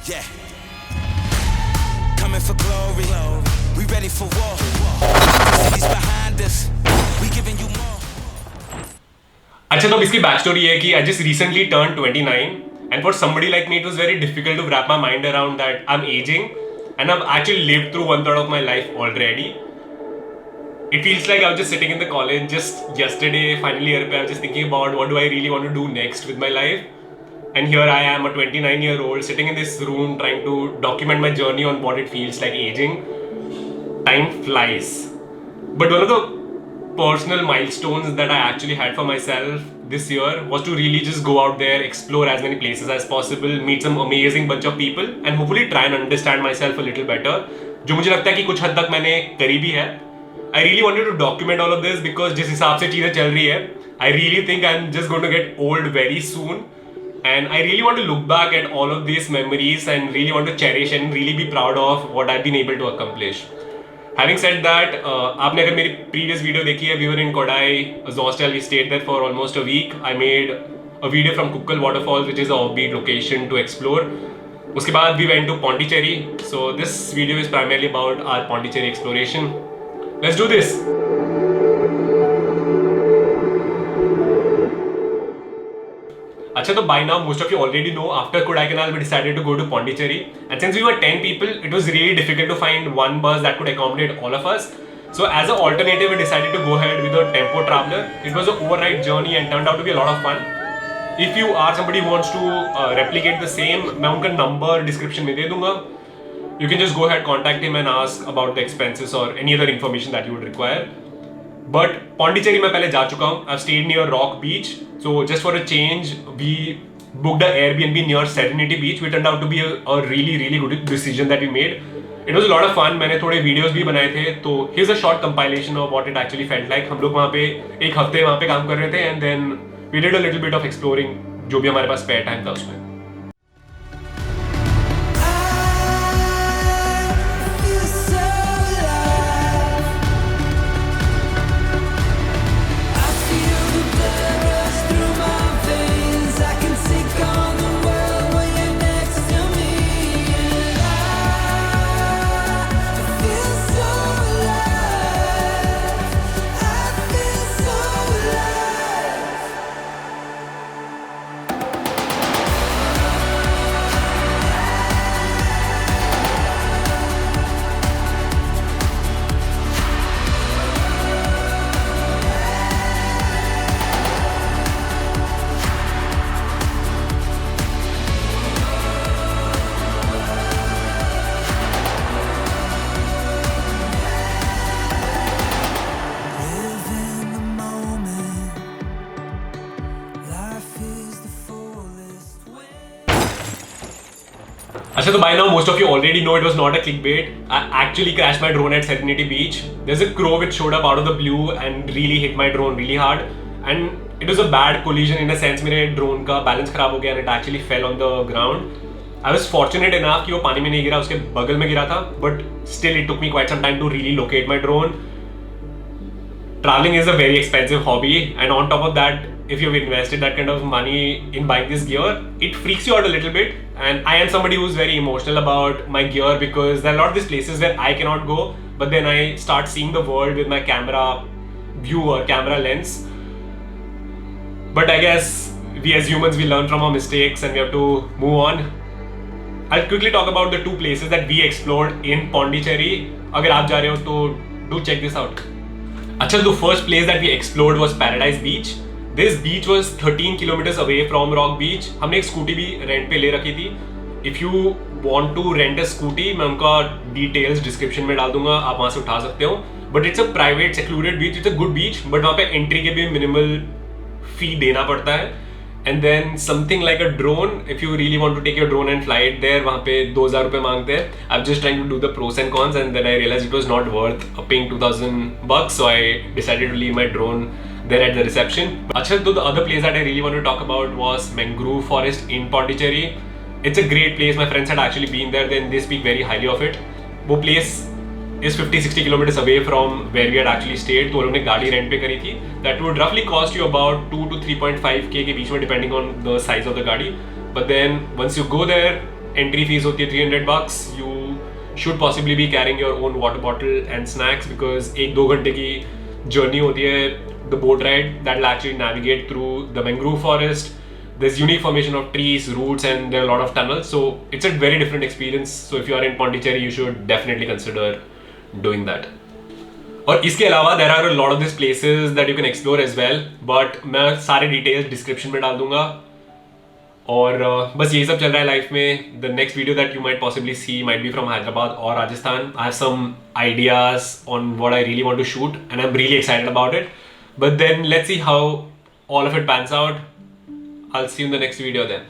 Yeah. Coming for glory. We ready for war. The city's behind us. We giving you more. अच्छा, तो अब इसकी back story है कि I just recently turned 29 and for somebody like me it was very difficult to wrap my mind around that I'm aging and I've actually lived through 1/3 of my life already. It feels like I was just sitting in the college just yesterday, final year pe I was just thinking about what do I really want to do next with my life. And here I am, a 29-year-old, sitting in this room trying to document my journey on what it feels like aging. Time flies. But one of the personal milestones that I actually had for myself this year was to really just go out there, explore as many places as possible, meet some amazing bunch of people, and hopefully try and understand myself a little better. जो मुझे लगता है कि कुछ हद तक मैंने करी भी है. I really wanted to document all of this because जिस हिसाब से चीज़ें चल रही है, I really think I'm just going to get old very soon. And I really want to look back at all of these memories and really want to cherish and really be proud of what I've been able to accomplish. Having said that, आपने अगर मेरी previous video देखी है, we were in Kodai, a hostel, we stayed there for almost a week. I made a video from Kukkal Waterfalls, which is an offbeat location to explore. उसके बाद we went to Pondicherry. So this video is primarily about our Pondicherry exploration. Let's do this. अच्छा, तो by now most of you already know after Kodaikanal we decided to go to Pondicherry, and since we were 10 people it was really difficult to find one bus that could accommodate all of us. So as an alternative we decided to go ahead with a tempo traveler. It was an overnight journey and turned out to be a lot of fun. If you are somebody who wants to replicate the same, मैं उनका number description में दे दूंगा. You can just go ahead, contact him and ask about the expenses or any other information that you would require. But Pondicherry मैं पहले जा चुका हूँ. I've stayed near Rock Beach. So just for a change, we booked an Airbnb near Serenity Beach. Which turned out to be a really good decision that we made. It was a lot of fun. मैंने थोड़े videos भी बनाए थे. तो here's a short compilation of what it actually felt like. हम लोग वहाँ पे एक हफ्ते वहाँ पे काम कर रहे थे and then we did a little bit of exploring जो भी हमारे पास spare time था उसमें. अच्छा, तो by now most of you already know it was not a clickbait. I actually crashed my drone at Serenity Beach. There's a crow which showed up out of the blue and really hit my drone really hard. And it was a bad collision in a sense. मेरे drone का balance खराब हो गया and it actually fell on the ground. I was fortunate enough कि वो पानी में नहीं गिरा, उसके बगल में गिरा था. But still it took me quite some time to really locate my drone. Traveling is a very expensive hobby, and on top of that, if you've invested that kind of money in buying this gear, it freaks you out a little bit. And I am somebody who's very emotional about my gear because there are a lot of these places where I cannot go, but then I start seeing the world with my camera view or camera lens. But I guess we as humans, we learn from our mistakes and we have to move on. I'll quickly talk about the two places that we explored in Pondicherry. अगर आप जा रहे हो तो do check this out. अच्छा, the first place that we explored was Paradise Beach. This beach was 13 kilometers away from Rock Beach. हमने एक scooty भी रेंट पे ले रखी थी. If you want to rent a scooty, मैं उनका details description में डाल दूंगा, आप वहाँ से उठा सकते हो. But it's a private secluded beach. It's a good beach, but वहाँ पे entry के भी minimal fee देना पड़ता है. And then something like a drone, if you really want to take your drone and fly it there, वहाँ पे 2000 रुपए मांगते हैं. I'm just trying to do the pros and cons, and then I realized it was not worth paying $2000, so I decided to leave my drone there at the reception. अच्छा, तो the other place that I really want to talk about was Mangrove Forest in Pondicherry. It's a great place. My friends had actually been there, then they speak very highly of it. वो place is 50-60 kilometers away from where we had actually stayed. तो उन्होंने गाड़ी rent पे करी थी. That would roughly cost you about 2 to 3.5K के बीच में, depending on the size of the गाड़ी. But then once you go there, entry fees होती है $300. You should possibly be carrying your own water bottle and snacks because 1-2 घंटे की journey होती है the boat ride that will actually navigate through the mangrove forest. There's unique formation of trees, roots, and there are a lot of tunnels. So it's a very different experience. So if you are in Pondicherry, you should definitely consider doing that. और इसके अलावा there are a lot of these places that you can explore as well. But मैं सारे details description में डाल दूंगा. और बस यही सब चल रहा है लाइफ में. The next video that you might possibly see might be from Hyderabad or Rajasthan. I have some ideas on what I really want to shoot, and I'm really excited about it. But then let's see how all of it pans out. I'll see you in the next video then.